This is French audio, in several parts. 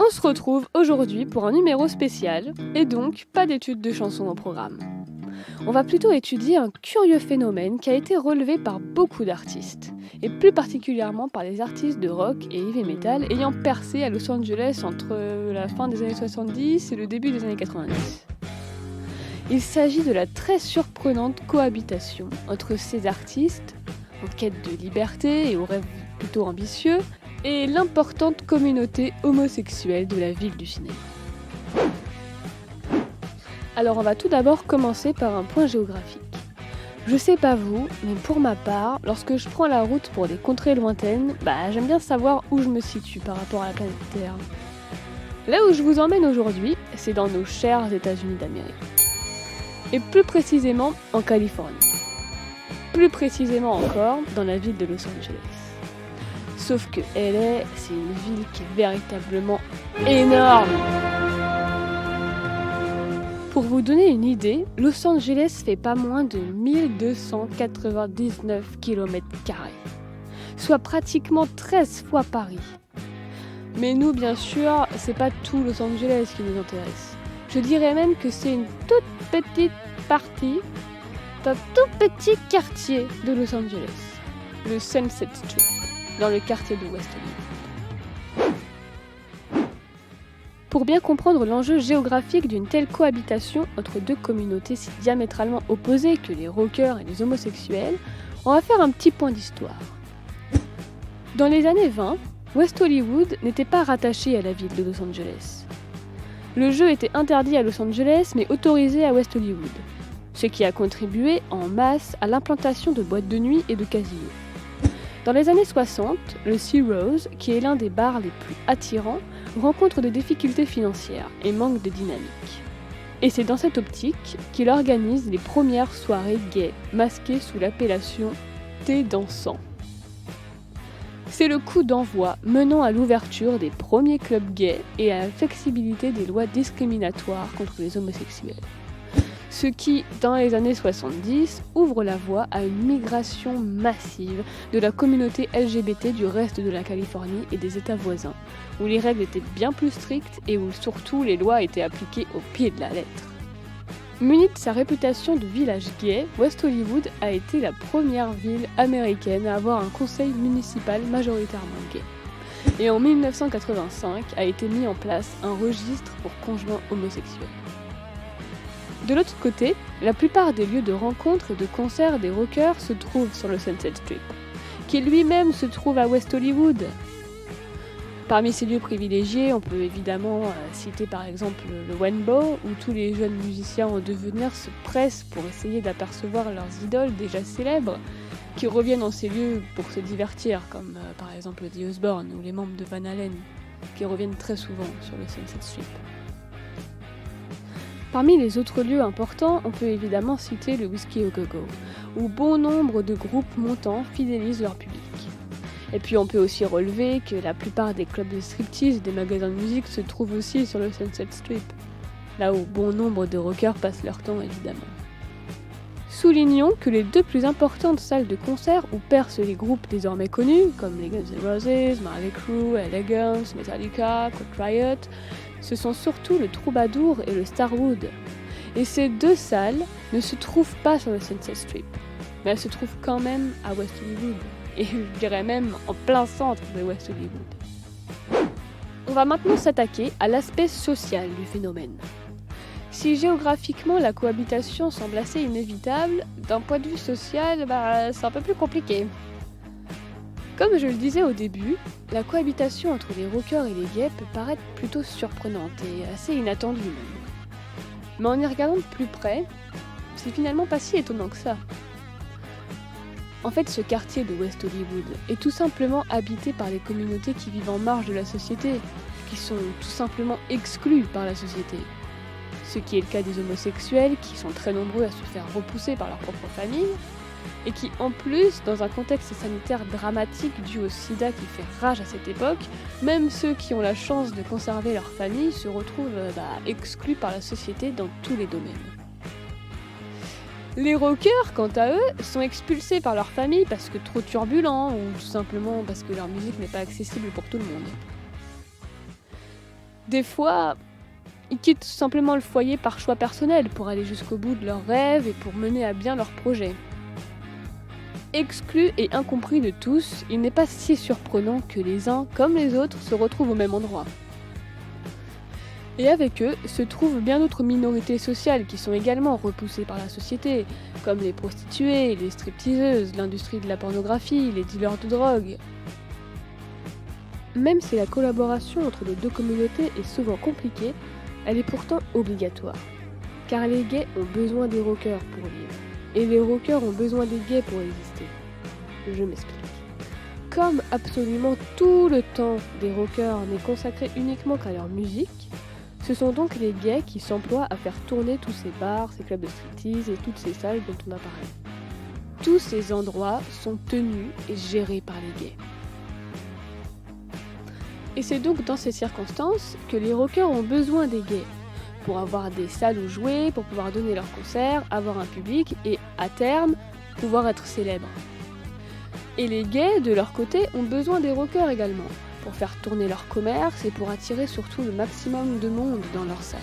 On se retrouve aujourd'hui pour un numéro spécial, et donc pas d'études de chansons au programme. On va plutôt étudier un curieux phénomène qui a été relevé par beaucoup d'artistes, et plus particulièrement par les artistes de rock et heavy metal ayant percé à Los Angeles entre la fin des années 70 et le début des années 90. Il s'agit de la très surprenante cohabitation entre ces artistes, en quête de liberté et aux rêves plutôt ambitieux, et l'importante communauté homosexuelle de la ville du cinéma. Alors on va tout d'abord commencer par un point géographique. Je sais pas vous, mais pour ma part, lorsque je prends la route pour des contrées lointaines, j'aime bien savoir où je me situe par rapport à la planète Terre. Là où je vous emmène aujourd'hui, c'est dans nos chers États-Unis d'Amérique. Et plus précisément en Californie. Plus précisément encore dans la ville de Los Angeles. Sauf que LA, c'est une ville qui est véritablement énorme. Pour vous donner une idée, Los Angeles fait pas moins de 1299 km², soit pratiquement 13 fois Paris. Mais nous, bien sûr, c'est pas tout Los Angeles qui nous intéresse. Je dirais même que c'est une toute petite partie d'un tout petit quartier de Los Angeles, le Sunset Strip, dans le quartier de West Hollywood. Pour bien comprendre l'enjeu géographique d'une telle cohabitation entre deux communautés si diamétralement opposées que les rockers et les homosexuels, on va faire un petit point d'histoire. Dans les années 20, West Hollywood n'était pas rattaché à la ville de Los Angeles. Le jeu était interdit à Los Angeles mais autorisé à West Hollywood, ce qui a contribué en masse à l'implantation de boîtes de nuit et de casinos. Dans les années 60, le Sea Rose, qui est l'un des bars les plus attirants, rencontre des difficultés financières et manque de dynamique. Et c'est dans cette optique qu'il organise les premières soirées gays, masquées sous l'appellation Thé dansant. C'est le coup d'envoi menant à l'ouverture des premiers clubs gays et à la flexibilité des lois discriminatoires contre les homosexuels. Ce qui, dans les années 70, ouvre la voie à une migration massive de la communauté LGBT du reste de la Californie et des États voisins, où les règles étaient bien plus strictes et où surtout les lois étaient appliquées au pied de la lettre. Muni de sa réputation de village gay, West Hollywood a été la première ville américaine à avoir un conseil municipal majoritairement gay. Et en 1985 a été mis en place un registre pour conjoints homosexuels. De l'autre côté, la plupart des lieux de rencontres et de concerts des rockers se trouvent sur le Sunset Strip, qui lui-même se trouve à West Hollywood. Parmi ces lieux privilégiés, on peut évidemment citer par exemple le Wenbo, où tous les jeunes musiciens en devenir se pressent pour essayer d'apercevoir leurs idoles déjà célèbres, qui reviennent en ces lieux pour se divertir, comme par exemple The Osbourne ou les membres de Van Halen, qui reviennent très souvent sur le Sunset Strip. Parmi les autres lieux importants, on peut évidemment citer le Whisky Au Go Go, où bon nombre de groupes montants fidélisent leur public. Et puis on peut aussi relever que la plupart des clubs de striptease et des magasins de musique se trouvent aussi sur le Sunset Strip, là où bon nombre de rockers passent leur temps évidemment. Soulignons que les deux plus importantes salles de concert où percent les groupes désormais connus, comme les Guns N' Roses, Mötley Crüe, Elegance, Metallica, Quiet Riot, ce sont surtout le Troubadour et le Starwood. Et ces deux salles ne se trouvent pas sur le Sunset Strip, mais elles se trouvent quand même à West Hollywood, et je dirais même en plein centre de West Hollywood. On va maintenant s'attaquer à l'aspect social du phénomène. Si géographiquement la cohabitation semble assez inévitable, d'un point de vue social, c'est un peu plus compliqué. Comme je le disais au début, la cohabitation entre les rockers et les gays peut paraître plutôt surprenante et assez inattendue même. Mais en y regardant de plus près, c'est finalement pas si étonnant que ça. En fait, ce quartier de West Hollywood est tout simplement habité par les communautés qui vivent en marge de la société, qui sont tout simplement exclues par la société. Ce qui est le cas des homosexuels, qui sont très nombreux à se faire repousser par leur propre famille, et qui, en plus, dans un contexte sanitaire dramatique dû au sida qui fait rage à cette époque, même ceux qui ont la chance de conserver leur famille se retrouvent exclus par la société dans tous les domaines. Les rockers, quant à eux, sont expulsés par leur famille parce que trop turbulents, ou tout simplement parce que leur musique n'est pas accessible pour tout le monde. Des fois, ils quittent tout simplement le foyer par choix personnel pour aller jusqu'au bout de leurs rêves et pour mener à bien leurs projets. Exclus et incompris de tous, il n'est pas si surprenant que les uns comme les autres se retrouvent au même endroit. Et avec eux se trouvent bien d'autres minorités sociales qui sont également repoussées par la société, comme les prostituées, les stripteaseuses, l'industrie de la pornographie, les dealers de drogue. Même si la collaboration entre les deux communautés est souvent compliquée, elle est pourtant obligatoire. Car les gays ont besoin des rockers pour vivre, et les rockers ont besoin des gays pour exister. Je m'explique. Comme absolument tout le temps des rockers n'est consacré uniquement qu'à leur musique, ce sont donc les gays qui s'emploient à faire tourner tous ces bars, ces clubs de striptease et toutes ces salles dont on a parlé. Tous ces endroits sont tenus et gérés par les gays. Et c'est donc dans ces circonstances que les rockers ont besoin des gays, pour avoir des salles où jouer, pour pouvoir donner leurs concerts, avoir un public et, à terme, pouvoir être célèbres. Et les gays, de leur côté, ont besoin des rockers également, pour faire tourner leur commerce et pour attirer surtout le maximum de monde dans leur salle.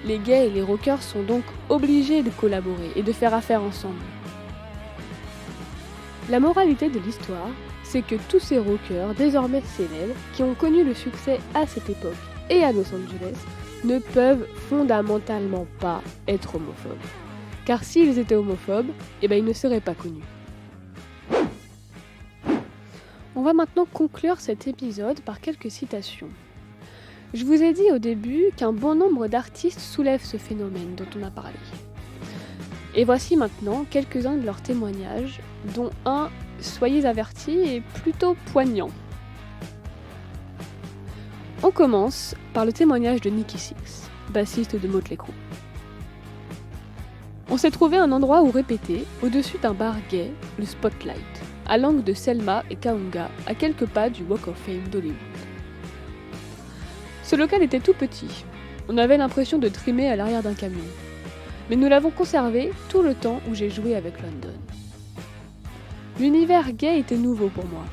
Les gays et les rockers sont donc obligés de collaborer et de faire affaire ensemble. La moralité de l'histoire, c'est que tous ces rockers, désormais célèbres, qui ont connu le succès à cette époque et à Los Angeles, ne peuvent fondamentalement pas être homophobes. Car s'ils étaient homophobes, ils ne seraient pas connus. On va maintenant conclure cet épisode par quelques citations. Je vous ai dit au début qu'un bon nombre d'artistes soulèvent ce phénomène dont on a parlé. Et voici maintenant quelques-uns de leurs témoignages, dont un, soyez avertis, est plutôt poignant. On commence par le témoignage de Nikki Sixx, bassiste de Motley Crue. On s'est trouvé un endroit où répéter, au-dessus d'un bar gay, le Spotlight, à l'angle de Selma et Kaunga, à quelques pas du Walk of Fame d'Hollywood. Ce local était tout petit. On avait l'impression de trimer à l'arrière d'un camion. Mais nous l'avons conservé tout le temps où j'ai joué avec London. L'univers gay était nouveau pour moi.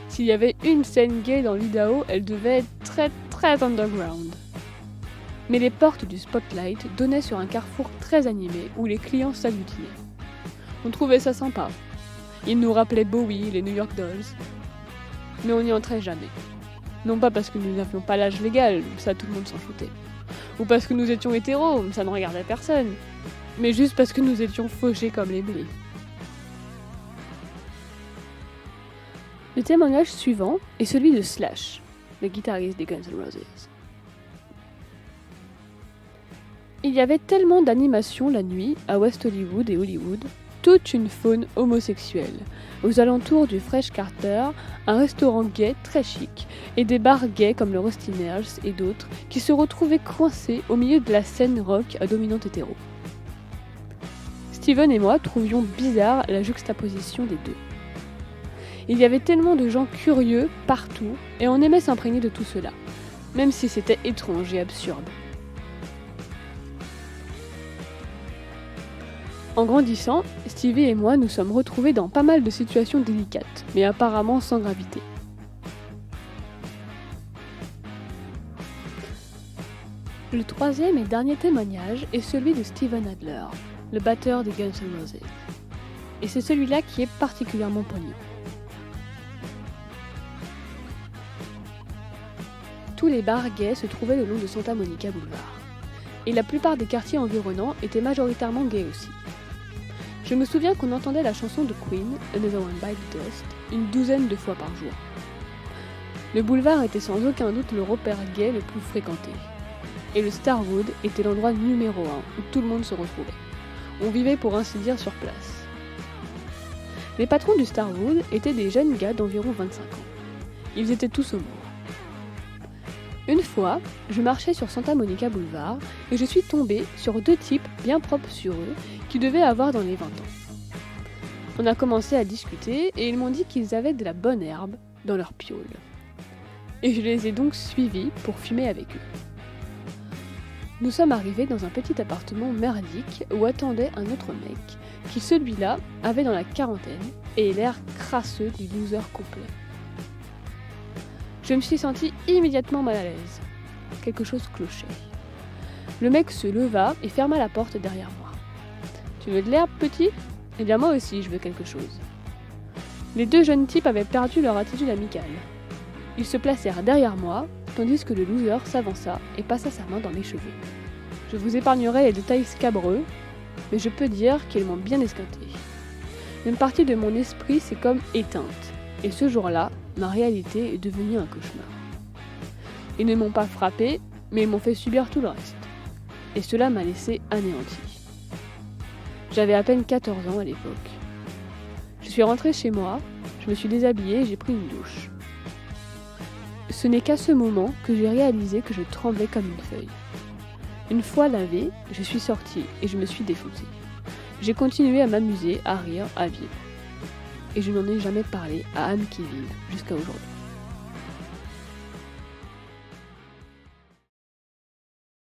S'il y avait une scène gay dans l'Idaho, elle devait être très underground. Mais les portes du Spotlight donnaient sur un carrefour très animé où les clients s'agglutinaient. On trouvait ça sympa. Ils nous rappelaient Bowie, les New York Dolls. Mais on n'y entrait jamais. Non pas parce que nous n'avions pas l'âge légal, ça tout le monde s'en foutait. Ou parce que nous étions hétéros, ça ne regardait personne. Mais juste parce que nous étions fauchés comme les blés. Le témoignage suivant est celui de Slash, le guitariste des Guns N' Roses. Il y avait tellement d'animations la nuit à West Hollywood et Hollywood, toute une faune homosexuelle, aux alentours du Fresh Carter, un restaurant gay très chic, et des bars gays comme le Rusty Nails et d'autres, qui se retrouvaient coincés au milieu de la scène rock à dominante hétéro. Steven et moi trouvions bizarre la juxtaposition des deux. Il y avait tellement de gens curieux partout, et on aimait s'imprégner de tout cela, même si c'était étrange et absurde. En grandissant, Stevie et moi nous sommes retrouvés dans pas mal de situations délicates, mais apparemment sans gravité. Le troisième et dernier témoignage est celui de Steven Adler, le batteur des Guns N' Roses. Et c'est celui-là qui est particulièrement poignant. Tous les bars gays se trouvaient le long de Santa Monica Boulevard. Et la plupart des quartiers environnants étaient majoritairement gays aussi. Je me souviens qu'on entendait la chanson de Queen, Another One Bite the Dust, une douzaine de fois par jour. Le boulevard était sans aucun doute le repère gay le plus fréquenté. Et le Starwood était l'endroit numéro 1 où tout le monde se retrouvait. On vivait pour ainsi dire sur place. Les patrons du Starwood étaient des jeunes gars d'environ 25 ans. Ils étaient tous homo. Une fois, je marchais sur Santa Monica Boulevard et je suis tombée sur deux types bien propres sur eux qui devaient avoir dans les 20 ans. On a commencé à discuter et ils m'ont dit qu'ils avaient de la bonne herbe dans leur piole. Et je les ai donc suivis pour fumer avec eux. Nous sommes arrivés dans un petit appartement merdique où attendait un autre mec qui, celui-là, avait dans la quarantaine et l'air crasseux du loser complet. Je me suis sentie immédiatement mal à l'aise. Quelque chose clochait. Le mec se leva et ferma la porte derrière moi. « Tu veux de l'herbe, petit ? Eh bien moi aussi, je veux quelque chose. » Les deux jeunes types avaient perdu leur attitude amicale. Ils se placèrent derrière moi, tandis que le loser s'avança et passa sa main dans mes cheveux. Je vous épargnerai les détails scabreux, mais je peux dire qu'ils m'ont bien esquinté. Une partie de mon esprit s'est comme éteinte, et ce jour-là, ma réalité est devenue un cauchemar. Ils ne m'ont pas frappé, mais ils m'ont fait subir tout le reste. Et cela m'a laissé anéanti. J'avais à peine 14 ans à l'époque. Je suis rentrée chez moi, je me suis déshabillée et j'ai pris une douche. Ce n'est qu'à ce moment que j'ai réalisé que je tremblais comme une feuille. Une fois lavée, je suis sortie et je me suis défoncée. J'ai continué à m'amuser, à rire, à vivre. Et je n'en ai jamais parlé à Anne qui vive jusqu'à aujourd'hui.